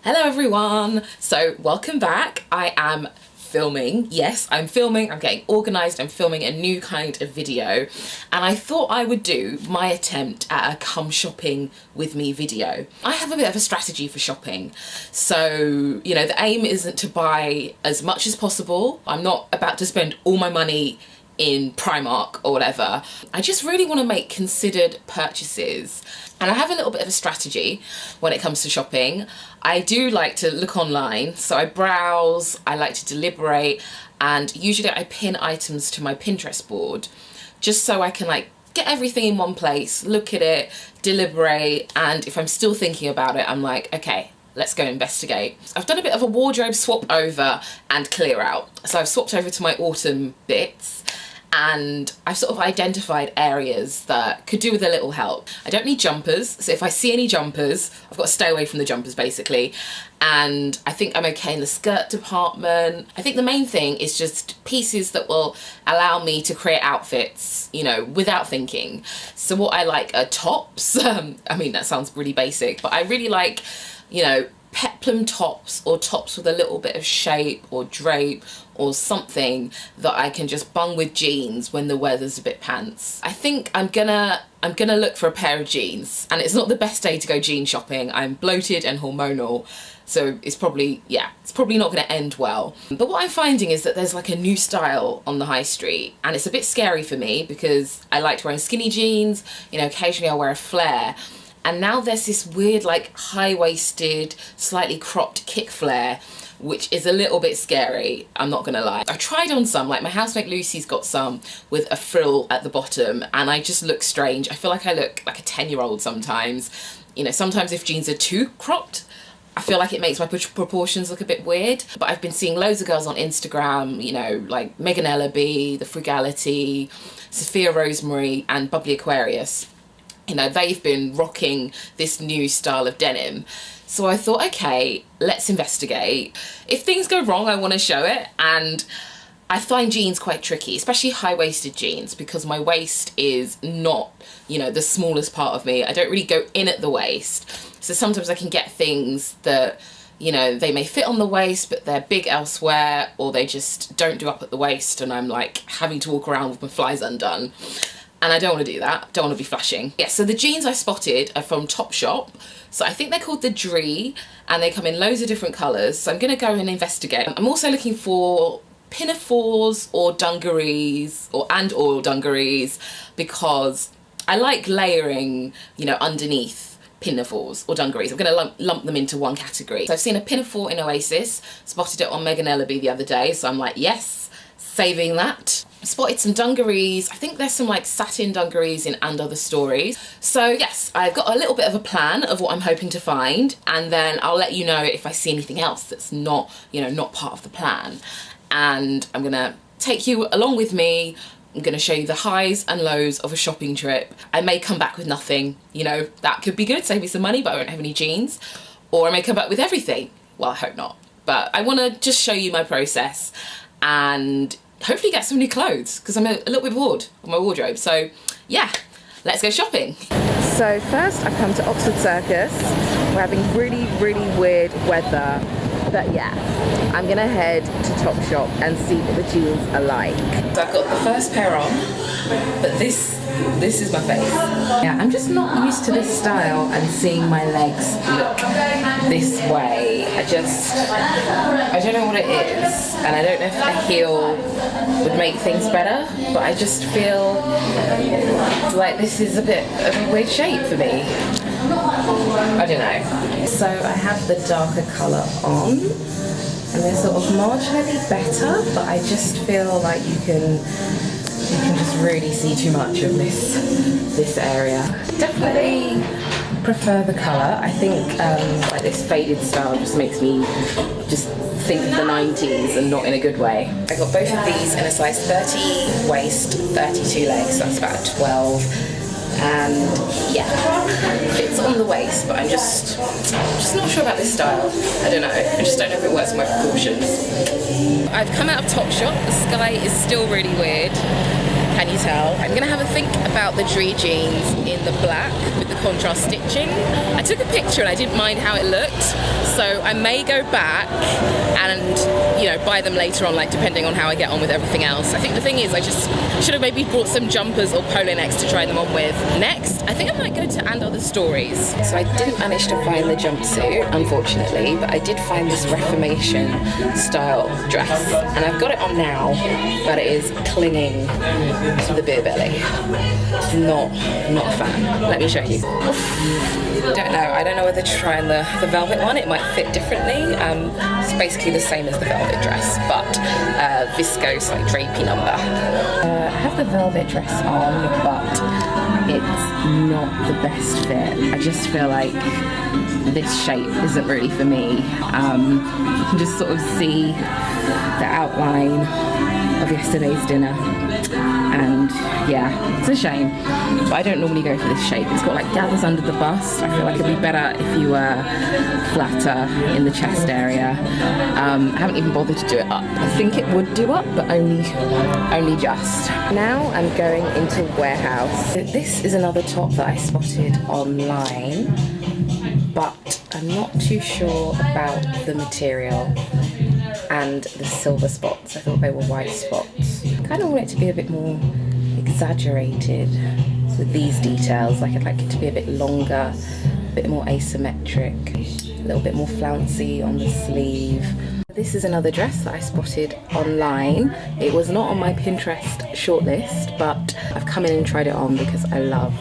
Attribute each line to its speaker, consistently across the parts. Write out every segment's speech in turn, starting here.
Speaker 1: Hello everyone! So welcome back. I am filming. Yes, I'm filming. I'm getting organised. I'm filming a new kind of video, and I thought I would do my attempt at a come shopping with me video. I have a bit of a strategy for shopping. So, you know, the aim isn't to buy as much as possible. I'm not about to spend all my money in Primark or whatever. I just really want to make considered purchases. And I have a little bit of a strategy when it comes to shopping. I do like to look online, so I browse, I like to deliberate, and usually I pin items to my Pinterest board just so I can like get everything in one place, look at it, deliberate, and if I'm still thinking about it, I'm like, okay, let's go investigate. I've done a bit of a wardrobe swap over and clear out. So I've swapped over to my autumn bits, and I've sort of identified areas that could do with a little help. I don't need jumpers, so if I see any jumpers, I've got to stay away from the jumpers basically. And I think I'm okay in the skirt department. I think the main thing is just pieces that will allow me to create outfits, you know, without thinking. So what I like are tops. I mean, that sounds really basic, but I really like, you know, peplum tops or tops with a little bit of shape or drape or something that I can just bung with jeans when the weather's a bit pants. I think I'm gonna look for a pair of jeans, and it's not the best day to go jean shopping. I'm bloated and hormonal, so it's probably not gonna end well. But what I'm finding is that there's like a new style on the high street, and it's a bit scary for me because I liked wearing skinny jeans, you know, occasionally I'll wear a flare. And now there's this weird like high-waisted, slightly cropped kick flare, which is a little bit scary, I'm not gonna lie. I tried on some, like my housemate Lucy's got some with a frill at the bottom, and I just look strange. I feel like I look like a 10-year-old sometimes. You know, sometimes if jeans are too cropped, I feel like it makes my proportions look a bit weird. But I've been seeing loads of girls on Instagram, you know, like Megan Ellaby, The Frugality, Sophia Rosemary, and Bubbly Aquarius. You know, they've been rocking this new style of denim. So I thought, okay, let's investigate. If things go wrong, I want to show it. And I find jeans quite tricky, especially high-waisted jeans, because my waist is not, you know, the smallest part of me. I don't really go in at the waist. So sometimes I can get things that, you know, they may fit on the waist, but they're big elsewhere, or they just don't do up at the waist, and I'm like having to walk around with my flies undone. And I don't want to do that, don't want to be flashing. Yeah, so the jeans I spotted are from Topshop. So I think they're called the Dree, and they come in loads of different colours. So I'm gonna go and investigate. I'm also looking for pinafores or dungarees or dungarees, because I like layering, you know, underneath pinafores or dungarees. I'm gonna lump them into one category. So I've seen a pinafore in Oasis, spotted it on Megan Ellaby the other day. So I'm like, yes, saving that. Spotted some dungarees. I think there's some like satin dungarees in And Other Stories. So yes, I've got a little bit of a plan of what I'm hoping to find, and then I'll let you know if I see anything else that's not, you know, not part of the plan. And I'm gonna take you along with me. I'm gonna show you the highs and lows of a shopping trip. I may come back with nothing, you know, that could be good, save me some money, but I won't have any jeans. Or I may come back with everything. Well, I hope not. But I wanna just show you my process and hopefully get some new clothes, because I'm a little bit bored of my wardrobe. So yeah, let's go shopping. So first I've come to Oxford Circus. We're having really, really weird weather, but yeah, I'm gonna head to Topshop and see what the jeans are like. So I've got the first pair on, but this is my face. Yeah, I'm just not used to this style and seeing my legs look this way. I don't know what it is, and I don't know if a heel would make things better, but I just feel like this is a bit of a weird shape for me. I don't know. So I have the darker colour on, and they're sort of marginally better, but I just feel like you can just really see too much of this area. Definitely prefer the colour. I think like this faded style just makes me just think of the 90s and not in a good way. I got both of these in a size 30 waist, 32 legs, so that's about a 12. And yeah, fits on the waist, but I'm just not sure about this style. I don't know, I just don't know if it works for my proportions. I've come out of Topshop. The sky is still really weird. Can you tell? I'm gonna have a think about the Dree jeans in the black with the contrast stitching. I took a picture and I didn't mind how it looked, so I may go back and, you know, buy them later on, like depending on how I get on with everything else. I think the thing is, I just should have maybe brought some jumpers or polo necks to try them on with. Next, I think I might go to And Other Stories. So I didn't manage to find the jumpsuit, unfortunately, but I did find this Reformation style dress, and I've got it on now, but it is clinging to the beer belly. Not a fan. Let me show you. I don't know whether to try on the velvet one. It might fit differently. It's basically the same as the velvet dress, but viscose, like drapey number. I have the velvet dress on, but it's not the best fit. I just feel like this shape isn't really for me. You can just sort of see the outline of yesterday's dinner, and yeah, it's a shame, but I don't normally go for this shape. It's got like gathers under the bust. I feel like it'd be better if you were flatter in the chest area. I haven't even bothered to do it up. I think it would do up, but only just. Now I'm going into Warehouse. This is another top that I spotted online, but I'm not too sure about the material and the silver spots. I thought they were white spots. I kind of want it to be a bit more exaggerated with these details. Like I'd like it to be a bit longer, a bit more asymmetric, a little bit more flouncy on the sleeve. This is another dress that I spotted online. It was not on my Pinterest shortlist, but I've come in and tried it on because I love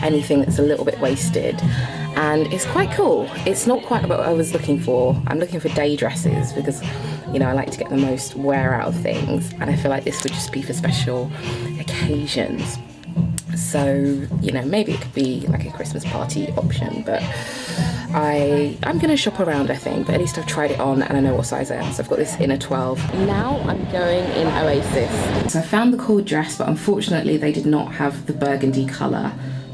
Speaker 1: anything that's a little bit waisted. And it's quite cool. It's not quite what I was looking for. I'm looking for day dresses because, you know, I like to get the most wear out of things, and I feel like this would just be for special occasions. So, you know, maybe it could be like a Christmas party option, but I'm gonna shop around, I think, but at least I've tried it on and I know what size I am. So I've got this in a 12. Now I'm going in Oasis. So I found the cord dress, but unfortunately they did not have the burgundy colour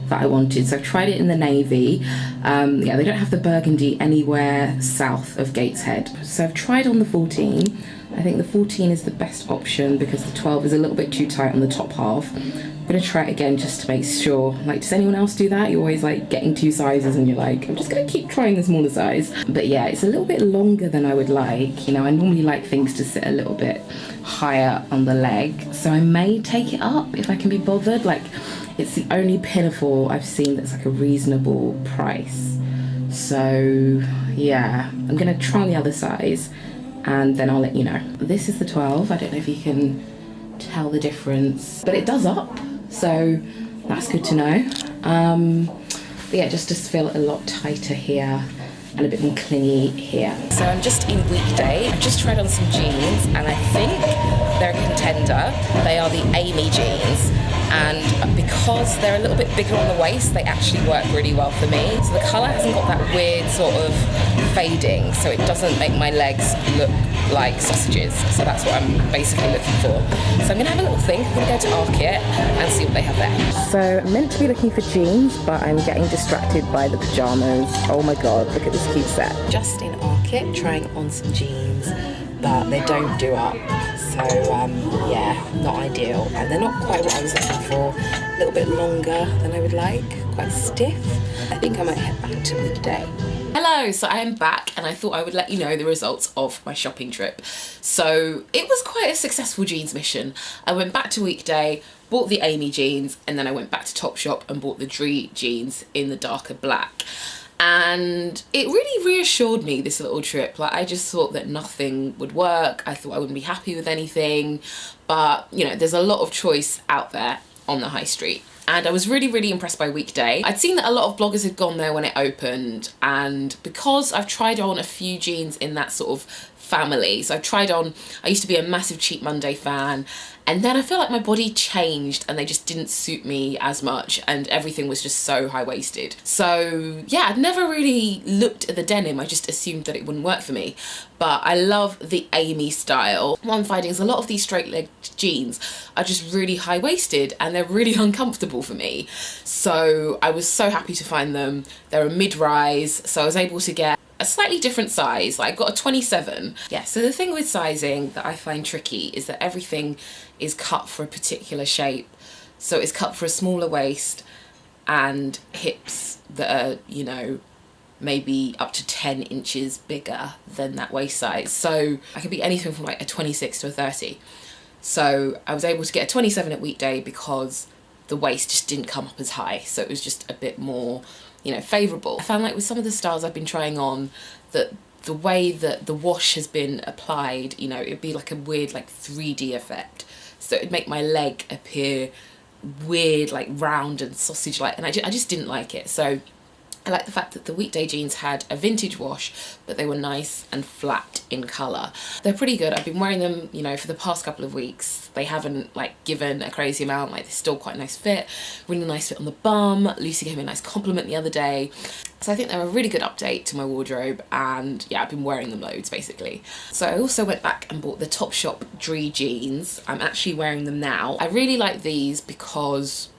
Speaker 1: that I wanted, so I've tried it in the navy. Yeah, they don't have the burgundy anywhere south of Gateshead, so I've tried on the 14. I think the 14 is the best option because the 12 is a little bit too tight on the top half. I'm gonna try it again just to make sure. Like, does anyone else do that? You're always like getting two sizes and you're like, I'm just gonna keep trying the smaller size. But yeah, it's a little bit longer than I would like. You know, I normally like things to sit a little bit higher on the leg, so I may take it up if I can be bothered. Like, it's the only pinafore I've seen that's like a reasonable price. So yeah, I'm gonna try on the other size and then I'll let you know. This is the 12. I don't know if you can tell the difference, but it does up, so that's good to know. But yeah, just feel a lot tighter here and a bit more clingy here. So I'm just in Weekday. I've just tried on some jeans and I think they're a contender. They are the Amy jeans, and because they're a little bit bigger on the waist, they actually work really well for me. So the colour hasn't got that weird sort of fading, so it doesn't make my legs look like sausages. So that's what I'm basically looking for. So I'm gonna have a little think. I'm gonna go to Arket and see what they have there. So I'm meant to be looking for jeans, but I'm getting distracted by the pyjamas. Oh my god, look at this cute set. Just in Arket, trying on some jeans, but they don't do up. So yeah, not ideal. And they're not quite what I was looking for. A little bit longer than I would like, quite stiff. I think I might head back to Weekday. Hello, so I am back and I thought I would let you know the results of my shopping trip. So it was quite a successful jeans mission. I went back to Weekday, bought the Amy jeans, and then I went back to Topshop and bought the Dree jeans in the darker black. And it really reassured me, this little trip. Like, I just thought that nothing would work. I thought I wouldn't be happy with anything, but you know, there's a lot of choice out there on the high street. And I was really, really impressed by Weekday. I'd seen that a lot of bloggers had gone there when it opened, and because I've tried on a few jeans in that sort of family, so I used to be a massive Cheap Monday fan, and then I feel like my body changed and they just didn't suit me as much, and everything was just so high-waisted. So yeah, I'd never really looked at the denim, I just assumed that it wouldn't work for me. But I love the Amy style. What I'm finding is a lot of these straight-legged jeans are just really high-waisted and they're really uncomfortable for me. So I was so happy to find them. They're a mid-rise, so I was able to get a slightly different size. Like, I got a 27. Yeah, so the thing with sizing that I find tricky is that everything is cut for a particular shape. So it's cut for a smaller waist and hips that are, you know, maybe up to 10 inches bigger than that waist size. So I could be anything from like a 26 to a 30. So I was able to get a 27 at Weekday because the waist just didn't come up as high. So it was just a bit more, you know, favourable. I found like with some of the styles I've been trying on that the way that the wash has been applied, you know, it'd be like a weird like 3D effect. So it'd make my leg appear weird, like round and sausage-like, and I just didn't like it. So I like the fact that the Weekday jeans had a vintage wash, but they were nice and flat in colour. They're pretty good. I've been wearing them, you know, for the past couple of weeks. They haven't like given a crazy amount, like they're still quite a nice fit, really nice fit on the bum. Lucy gave me a nice compliment the other day. So I think they're a really good update to my wardrobe, and yeah, I've been wearing them loads basically. So I also went back and bought the Topshop Dree jeans. I'm actually wearing them now. I really like these because,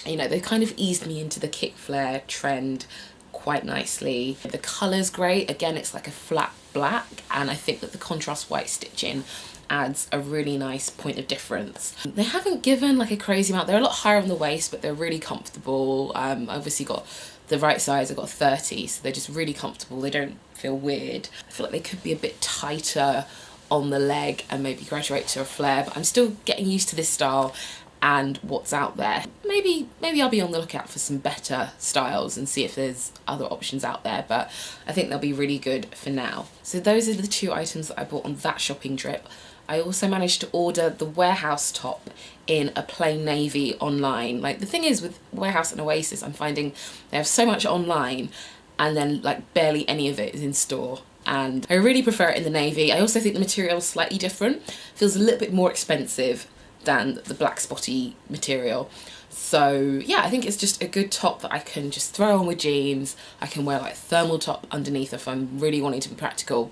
Speaker 1: you know, they kind of eased me into the kick flare trend quite nicely. The colour's great. Again, it's like a flat black, and I think that the contrast white stitching adds a really nice point of difference. They haven't given like a crazy amount. They're a lot higher on the waist, but they're really comfortable. I obviously got the right size. I got 30, so they're just really comfortable. They don't feel weird. I feel like they could be a bit tighter on the leg and maybe graduate to a flare, but I'm still getting used to this style and what's out there. Maybe I'll be on the lookout for some better styles and see if there's other options out there, but I think they'll be really good for now. So those are the two items that I bought on that shopping trip. I also managed to order the Warehouse top in a plain navy online. Like the thing is with Warehouse and Oasis, I'm finding they have so much online and then like barely any of it is in store. And I really prefer it in the navy. I also think the material is slightly different. Feels a little bit more expensive than the black spotty material. So yeah, I think it's just a good top that I can just throw on with jeans. I can wear like a thermal top underneath if I'm really wanting to be practical,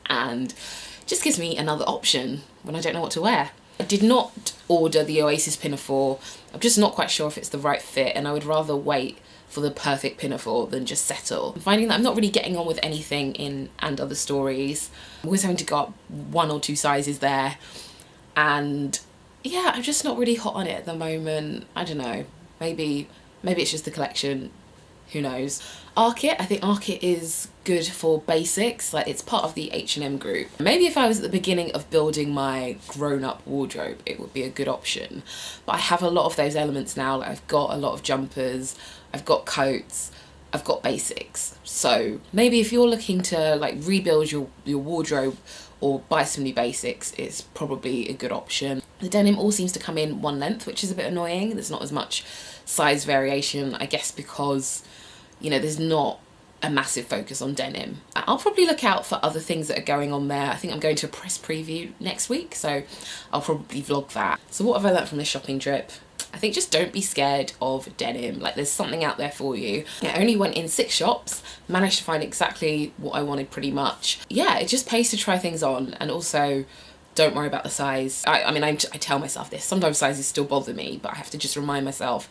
Speaker 1: and just gives me another option when I don't know what to wear. I did not order the Oasis pinafore. I'm just not quite sure if it's the right fit, and I would rather wait for the perfect pinafore than just settle. I'm finding that I'm not really getting on with anything in And Other Stories. I'm always having to go up 1 or 2 sizes there, and yeah, I'm just not really hot on it at the moment. I don't know, maybe it's just the collection, who knows. Arket, I think Arket is good for basics, like it's part of the H&M group. Maybe if I was at the beginning of building my grown-up wardrobe, it would be a good option. But I have a lot of those elements now. Like I've got a lot of jumpers, I've got coats, I've got basics. So maybe if you're looking to like rebuild your wardrobe or buy some new basics, it's probably a good option. The denim all seems to come in one length, which is a bit annoying. There's not as much size variation, I guess because, you know, there's not a massive focus on denim. I'll probably look out for other things that are going on there. I think I'm going to a press preview next week, so I'll probably vlog that. So what have I learnt from this shopping trip? I think just don't be scared of denim. Like there's something out there for you. I only went in 6 shops, managed to find exactly what I wanted pretty much. Yeah, it just pays to try things on, and also don't worry about the size. I mean, I tell myself this, sometimes sizes still bother me, but I have to just remind myself,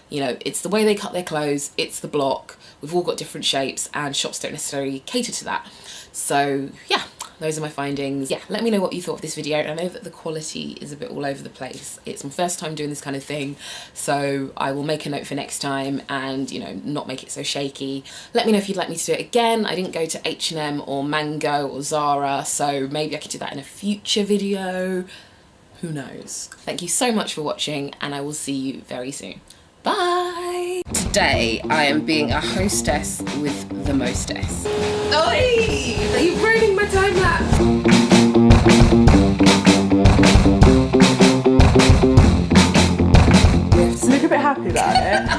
Speaker 1: you know, it's the way they cut their clothes, it's the block, we've all got different shapes and shops don't necessarily cater to that. So yeah, those are my findings. Yeah, let me know what you thought of this video. I know that the quality is a bit all over the place. It's my first time doing this kind of thing, so I will make a note for next time and, you know, not make it so shaky. Let me know if you'd like me to do it again. I didn't go to H&M or Mango or Zara, so maybe I could do that in a future video. Who knows? Thank you so much for watching, and I will see you very soon. Bye! Today I am being a hostess with the mostess. Oi! Are you ruining my time lapse?
Speaker 2: Look a bit happy about it.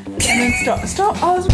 Speaker 2: And then stop. I was